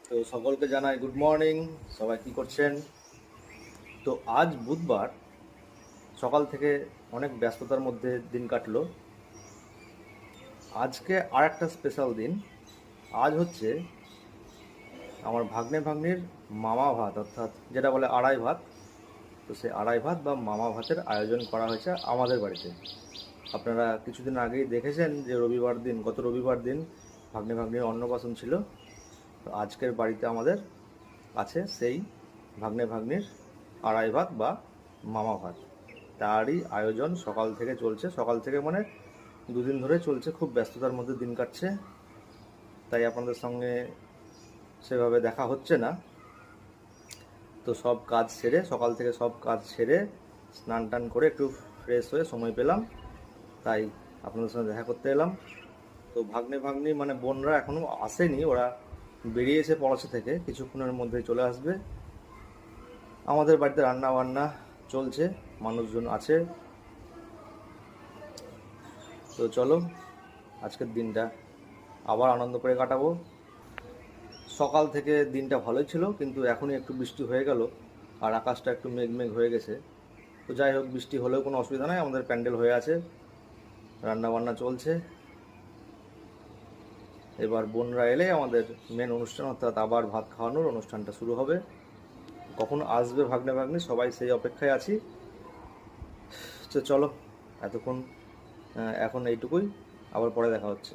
তো সকলকে জানাই গুড মর্নিং। সবাই কি করছেন? তো আজ বুধবার সকাল থেকে অনেক ব্যস্ততার মধ্যে দিন কাটলো। আজকে আর একটা স্পেশাল দিন। আজ হচ্ছে আমার ভাগ্নে ভাগ্নির মামা ভাত, অর্থাৎ যেটা বলে আড়াই ভাত। তো সেই আড়াই ভাত বা মামা ভাতের আয়োজন করা হয়েছে আমাদের বাড়িতে। আপনারা কিছুদিন আগেই দেখেছেন যে গত রবিবার দিন ভাগ্নে ভাগ্নির অন্নপ্রাশন ছিল। তো আজকের বাড়িতে আমাদের আছে সেই ভাগ্নে ভাগ্নির আড়াই ভাত বা মামা ভাত। তারই আয়োজন সকাল থেকে চলছে। সকাল থেকে মানে দুদিন ধরে চলছে, খুব ব্যস্ততার মধ্যে দিন কাটছে, তাই আপনাদের সঙ্গে সেভাবে দেখা হচ্ছে না। তো সব কাজ সেরে, সকাল থেকে সব কাজ সেরে স্নান টান করে একটু ফ্রেশ হয়ে সময় পেলাম, তাই আপনাদের সঙ্গে দেখা করতে এলাম। তো ভাগ্নে ভাগ্নি মানে বোনরা এখনও আসেনি, ওরা বেরিয়েছে পলাশি থেকে, কিছুক্ষণের মধ্যেই চলে আসবে। আমাদের বাড়িতে রান্না বান্না চলছে, মানুষজন আছে। তো চলো আজকের দিনটা আবার আনন্দ করে কাটাবো। সকাল থেকে দিনটা ভালোই ছিল, কিন্তু এখনই একটু বৃষ্টি হয়ে গেল আর আকাশটা একটু মেঘ মেঘ হয়ে গেছে। তো যাই হোক, বৃষ্টি হলেও কোনো অসুবিধা নাই, আমাদের প্যান্ডেল হয়ে আছে, রান্না বান্না চলছে। এবার বোনরা এলে আমাদের মেন অনুষ্ঠান, অর্থাৎ আবার ভাত খাওয়ানোর অনুষ্ঠানটা শুরু হবে। কখন আসবে ভাগ্নে ভাগ্নি সবাই সেই অপেক্ষায় আছি। তো চলো এতক্ষণ এখন এইটুকুই, আবার পরে দেখা হচ্ছে।